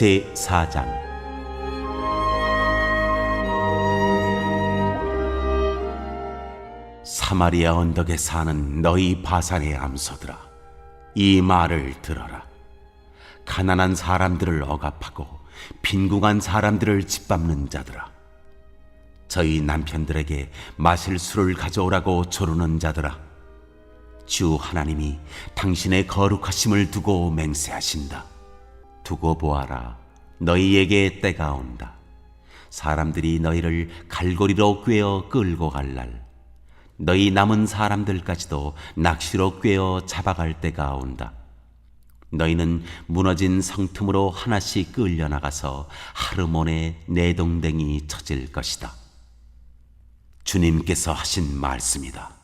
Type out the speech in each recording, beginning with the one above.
제4장. 사마리아 언덕에 사는 너희 바산의 암소들아, 이 말을 들어라. 가난한 사람들을 억압하고 빈궁한 사람들을 짓밟는 자들아, 저희 남편들에게 마실 술을 가져오라고 조르는 자들아, 주 하나님이 당신의 거룩하심을 두고 맹세하신다. 두고 보아라, 너희에게 때가 온다. 사람들이 너희를 갈고리로 꿰어 끌고 갈 날, 너희 남은 사람들까지도 낚시로 꿰어 잡아갈 때가 온다. 너희는 무너진 성틈으로 하나씩 끌려나가서 하르몬의 내동댕이 쳐질 것이다. 주님께서 하신 말씀이다.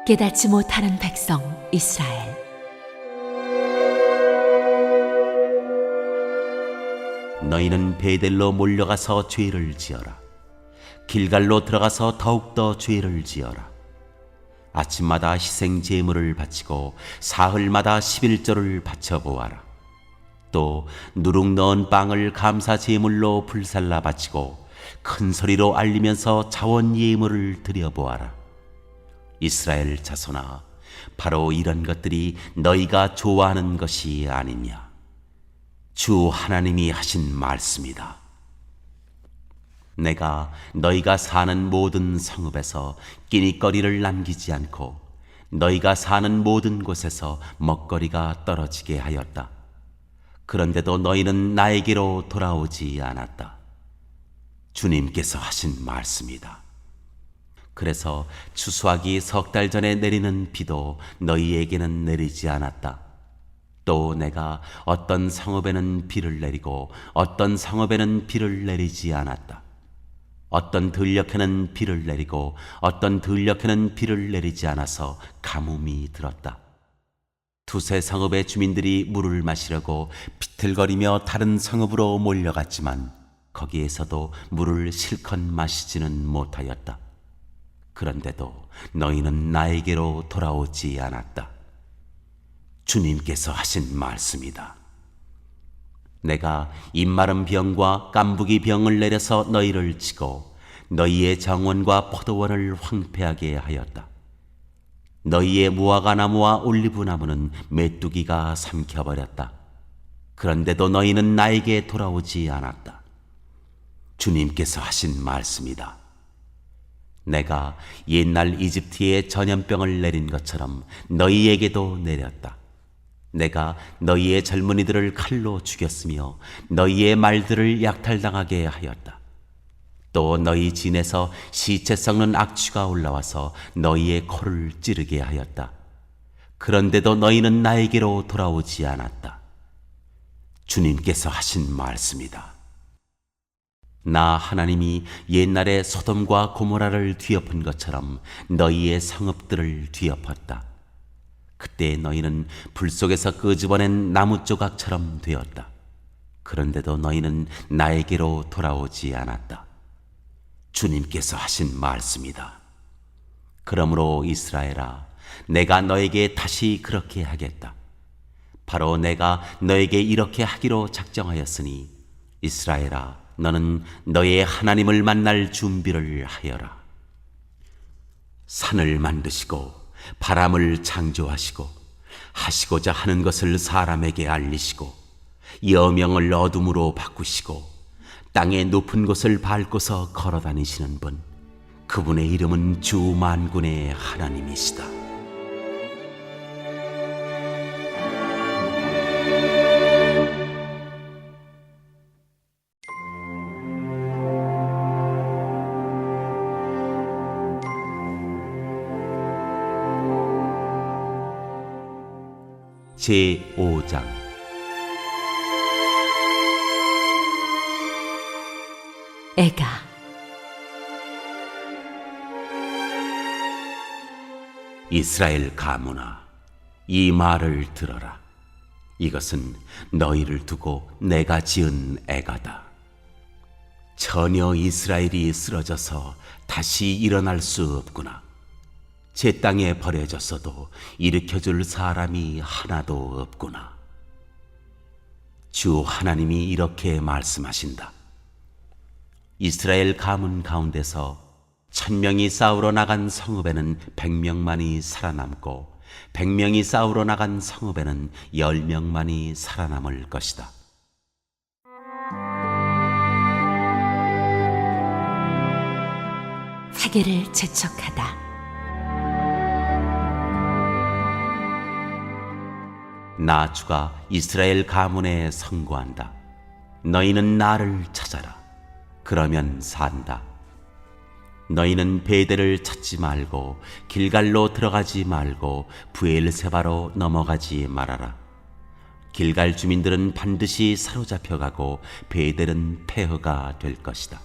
깨닫지 못하는 백성 이스라엘, 너희는 베델로 몰려가서 죄를 지어라. 길갈로 들어가서 더욱더 죄를 지어라. 아침마다 희생 제물을 바치고 사흘마다 11조를 바쳐보아라. 또 누룩 넣은 빵을 감사 제물로 불살라 바치고 큰 소리로 알리면서 자원 예물을 드려보아라. 이스라엘 자손아, 바로 이런 것들이 너희가 좋아하는 것이 아니냐? 주 하나님이 하신 말씀이다. 내가 너희가 사는 모든 성읍에서 끼니거리를 남기지 않고 너희가 사는 모든 곳에서 먹거리가 떨어지게 하였다. 그런데도 너희는 나에게로 돌아오지 않았다. 주님께서 하신 말씀이다. 그래서 추수하기 3달 전에 내리는 비도 너희에게는 내리지 않았다. 또 내가 어떤 성읍에는 비를 내리고 어떤 성읍에는 비를 내리지 않았다. 어떤 들녘에는 비를 내리고 어떤 들녘에는 비를 내리지 않아서 가뭄이 들었다. 두세 성읍의 주민들이 물을 마시려고 비틀거리며 다른 성읍으로 몰려갔지만 거기에서도 물을 실컷 마시지는 못하였다. 그런데도 너희는 나에게로 돌아오지 않았다. 주님께서 하신 말씀이다. 내가 입마른 병과 깐부기 병을 내려서 너희를 치고 너희의 정원과 포도원을 황폐하게 하였다. 너희의 무화과 나무와 올리브 나무는 메뚜기가 삼켜버렸다. 그런데도 너희는 나에게 돌아오지 않았다. 주님께서 하신 말씀이다. 내가 옛날 이집트에 전염병을 내린 것처럼 너희에게도 내렸다. 내가 너희의 젊은이들을 칼로 죽였으며 너희의 말들을 약탈당하게 하였다. 또 너희 진에서 시체 썩는 악취가 올라와서 너희의 코를 찌르게 하였다. 그런데도 너희는 나에게로 돌아오지 않았다. 주님께서 하신 말씀이다. 나 하나님이 옛날에 소돔과 고모라를 뒤엎은 것처럼 너희의 성읍들을 뒤엎었다. 그때 너희는 불 속에서 끄집어낸 나무 조각처럼 되었다. 그런데도 너희는 나에게로 돌아오지 않았다. 주님께서 하신 말씀이다. 그러므로 이스라엘아, 내가 너에게 다시 그렇게 하겠다. 바로 내가 너에게 이렇게 하기로 작정하였으니 이스라엘아, 너는 너의 하나님을 만날 준비를 하여라. 산을 만드시고 바람을 창조하시고 하시고자 하는 것을 사람에게 알리시고 여명을 어둠으로 바꾸시고 땅의 높은 곳을 밟고서 걸어다니시는 분, 그분의 이름은 주 만군의 하나님이시다. 제5장. 애가, 이스라엘 가문아, 이 말을 들어라. 이것은 너희를 두고 내가 지은 애가다. 전혀 이스라엘이 쓰러져서 다시 일어날 수 없구나. 제 땅에 버려졌어도 일으켜줄 사람이 하나도 없구나. 주 하나님이 이렇게 말씀하신다. 이스라엘 가문 가운데서 1000명이 싸우러 나간 성읍에는 100명만이 살아남고 100명이 싸우러 나간 성읍에는 10명만이 살아남을 것이다. 회개를 재촉하다. 나 주가 이스라엘 가문에 선고한다. 너희는 나를 찾아라. 그러면 산다. 너희는 베델을 찾지 말고 길갈로 들어가지 말고 브엘세바로 넘어가지 말아라. 길갈 주민들은 반드시 사로잡혀가고 베델은 폐허가 될 것이다.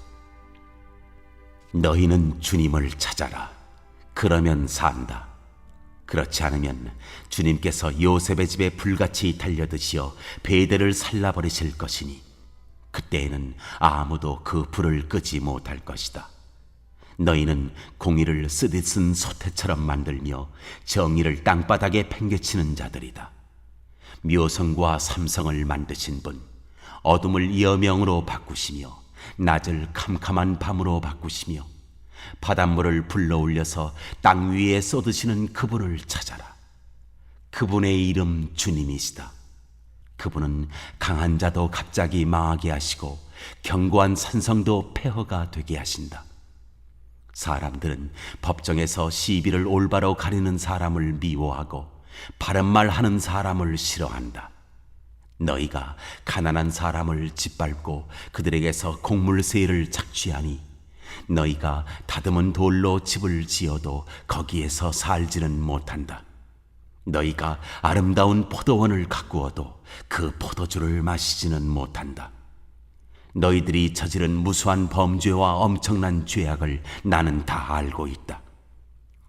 너희는 주님을 찾아라. 그러면 산다. 그렇지 않으면 주님께서 요셉의 집에 불같이 달려드시어 베델을 살라버리실 것이니 그때에는 아무도 그 불을 끄지 못할 것이다. 너희는 공의를 쓰디쓴 소태처럼 만들며 정의를 땅바닥에 팽개치는 자들이다. 묘성과 삼성을 만드신 분, 어둠을 여명으로 바꾸시며 낮을 캄캄한 밤으로 바꾸시며 바닷물을 불러올려서 땅 위에 쏟으시는 그분을 찾아라. 그분의 이름 주님이시다. 그분은 강한 자도 갑자기 망하게 하시고 견고한 산성도 폐허가 되게 하신다. 사람들은 법정에서 시비를 올바로 가리는 사람을 미워하고 바른 말 하는 사람을 싫어한다. 너희가 가난한 사람을 짓밟고 그들에게서 곡물세를 착취하니 너희가 다듬은 돌로 집을 지어도 거기에서 살지는 못한다. 너희가 아름다운 포도원을 가꾸어도 그 포도주를 마시지는 못한다. 너희들이 저지른 무수한 범죄와 엄청난 죄악을 나는 다 알고 있다.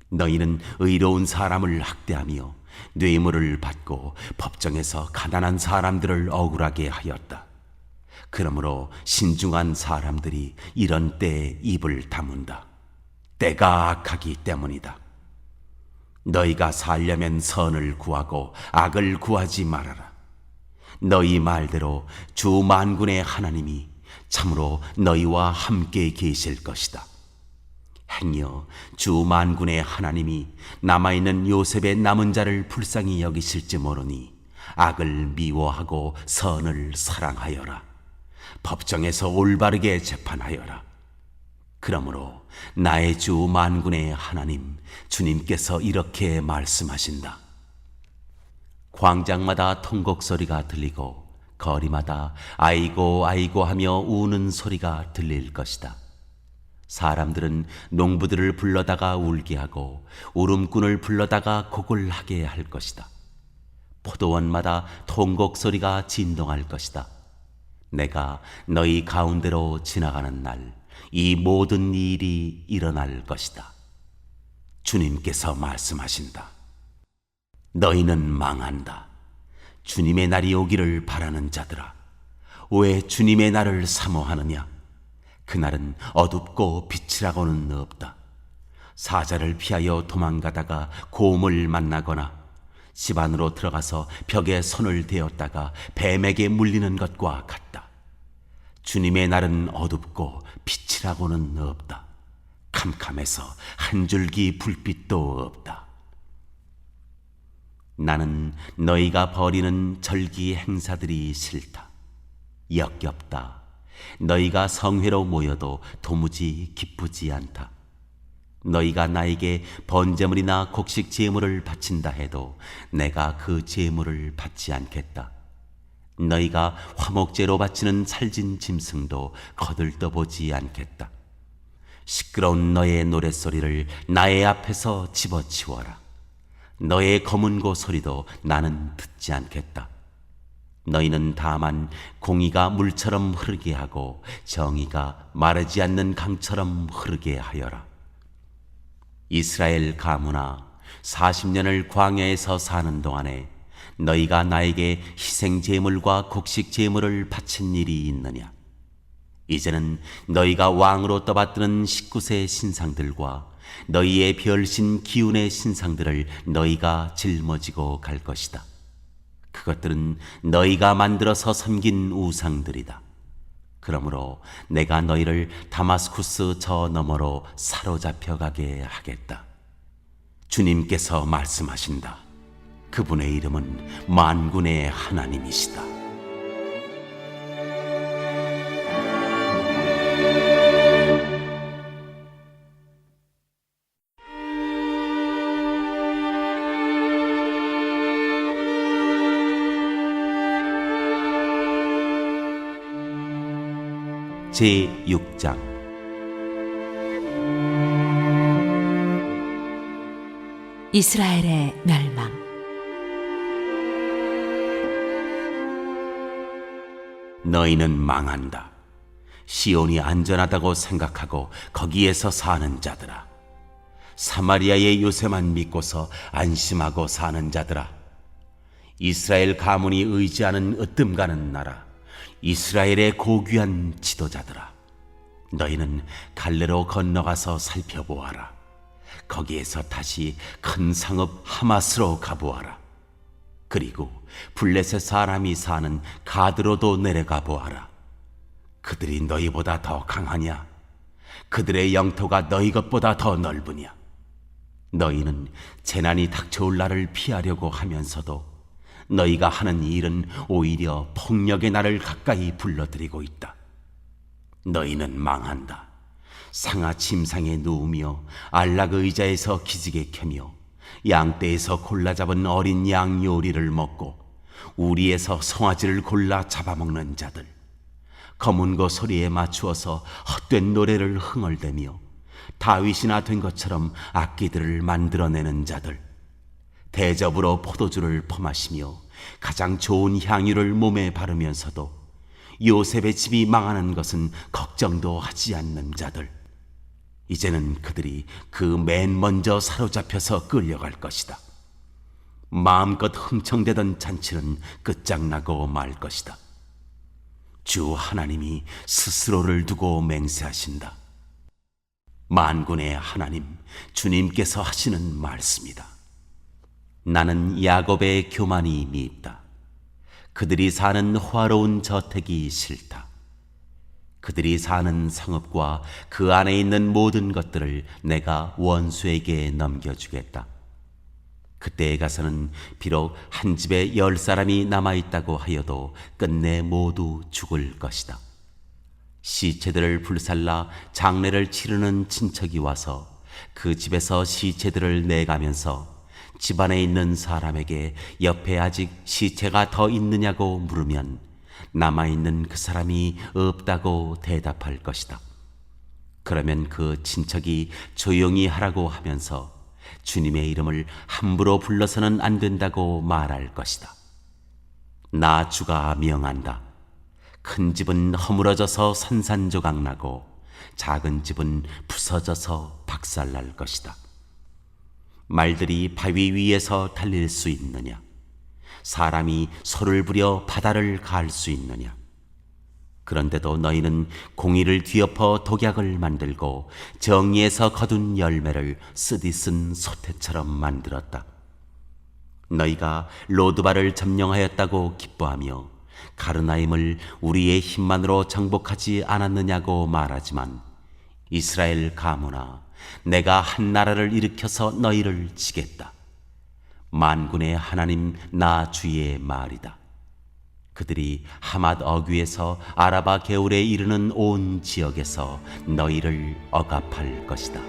너희는 의로운 사람을 학대하며 뇌물을 받고 법정에서 가난한 사람들을 억울하게 하였다. 그러므로 신중한 사람들이 이런 때에 입을 다문다. 때가 악하기 때문이다. 너희가 살려면 선을 구하고 악을 구하지 말아라. 너희 말대로 주 만군의 하나님이 참으로 너희와 함께 계실 것이다. 행여 주 만군의 하나님이 남아있는 요셉의 남은 자를 불쌍히 여기실지 모르니 악을 미워하고 선을 사랑하여라. 법정에서 올바르게 재판하여라. 그러므로 나의 주 만군의 하나님 주님께서 이렇게 말씀하신다. 광장마다 통곡 소리가 들리고 거리마다 아이고 아이고 하며 우는 소리가 들릴 것이다. 사람들은 농부들을 불러다가 울게 하고 울음꾼을 불러다가 곡을 하게 할 것이다. 포도원마다 통곡 소리가 진동할 것이다. 내가 너희 가운데로 지나가는 날 이 모든 일이 일어날 것이다. 주님께서 말씀하신다. 너희는 망한다. 주님의 날이 오기를 바라는 자들아, 왜 주님의 날을 사모하느냐? 그날은 어둡고 빛이라고는 없다. 사자를 피하여 도망가다가 곰을 만나거나 집 안으로 들어가서 벽에 손을 대었다가 뱀에게 물리는 것과 같다. 주님의 날은 어둡고 빛이라고는 없다. 캄캄해서 한 줄기 불빛도 없다. 나는 너희가 벌이는 절기 행사들이 싫다. 역겹다. 너희가 성회로 모여도 도무지 기쁘지 않다. 너희가 나에게 번제물이나 곡식 제물을 바친다 해도 내가 그 제물을 받지 않겠다. 너희가 화목제로 바치는 살진 짐승도 거들떠보지 않겠다. 시끄러운 너의 노랫소리를 나의 앞에서 집어치워라. 너의 검은고 소리도 나는 듣지 않겠다. 너희는 다만 공의가 물처럼 흐르게 하고 정의가 마르지 않는 강처럼 흐르게 하여라. 이스라엘 가문아, 40년을 광야에서 사는 동안에 너희가 나에게 희생 제물과 곡식 제물을 바친 일이 있느냐? 이제는 너희가 왕으로 떠받드는 19세 신상들과 너희의 별신 기운의 신상들을 너희가 짊어지고 갈 것이다. 그것들은 너희가 만들어서 섬긴 우상들이다. 그러므로 내가 너희를 다마스쿠스 저 너머로 사로잡혀 가게 하겠다. 주님께서 말씀하신다. 그분의 이름은 만군의 하나님이시다. 제6장 이스라엘의 멸망. 너희는 망한다. 시온이 안전하다고 생각하고 거기에서 사는 자들아. 사마리아의 요새만 믿고서 안심하고 사는 자들아. 이스라엘 가문이 의지하는 으뜸가는 나라. 이스라엘의 고귀한 지도자들아. 너희는 갈레로 건너가서 살펴보아라. 거기에서 다시 큰 성읍 하마스로 가보아라. 그리고 블레셋 사람이 사는 가드로도 내려가 보아라. 그들이 너희보다 더 강하냐? 그들의 영토가 너희 것보다 더 넓으냐? 너희는 재난이 닥쳐올 날을 피하려고 하면서도 너희가 하는 일은 오히려 폭력의 날을 가까이 불러들이고 있다. 너희는 망한다. 상아 침상에 누우며 안락 의자에서 기지개 켜며 양떼에서 골라 잡은 어린 양 요리를 먹고 우리에서 송아지를 골라 잡아먹는 자들, 검은 거 소리에 맞추어서 헛된 노래를 흥얼대며 다윗이나 된 것처럼 악기들을 만들어내는 자들, 대접으로 포도주를 퍼마시며 가장 좋은 향유를 몸에 바르면서도 요셉의 집이 망하는 것은 걱정도 하지 않는 자들, 이제는 그들이 그 맨 먼저 사로잡혀서 끌려갈 것이다. 마음껏 흥청대던 잔치는 끝장나고 말 것이다. 주 하나님이 스스로를 두고 맹세하신다. 만군의 하나님 주님께서 하시는 말씀이다. 나는 야곱의 교만이 밉다. 그들이 사는 화로운 저택이 싫다. 그들이 사는 성읍과 그 안에 있는 모든 것들을 내가 원수에게 넘겨주겠다. 그때에 가서는 비록 한 집에 10사람이 남아있다고 하여도 끝내 모두 죽을 것이다. 시체들을 불살라 장례를 치르는 친척이 와서 그 집에서 시체들을 내가면서 집안에 있는 사람에게 옆에 아직 시체가 더 있느냐고 물으면 남아있는 그 사람이 없다고 대답할 것이다. 그러면 그 친척이 조용히 하라고 하면서 주님의 이름을 함부로 불러서는 안 된다고 말할 것이다. 나 주가 명한다. 큰 집은 허물어져서 산산조각 나고 작은 집은 부서져서 박살날 것이다. 말들이 바위 위에서 달릴 수 있느냐? 사람이 소를 부려 바다를 가할 수 있느냐? 그런데도 너희는 공의를 뒤엎어 독약을 만들고 정의에서 거둔 열매를 쓰디쓴 소태처럼 만들었다. 너희가 로드바를 점령하였다고 기뻐하며 가르나임을 우리의 힘만으로 정복하지 않았느냐고 말하지만 이스라엘 가문아, 내가 한 나라를 일으켜서 너희를 치겠다. 만군의 하나님 나 주의 말이다. 그들이 하맛 어귀에서 아라바 개울에 이르는 온 지역에서 너희를 억압할 것이다.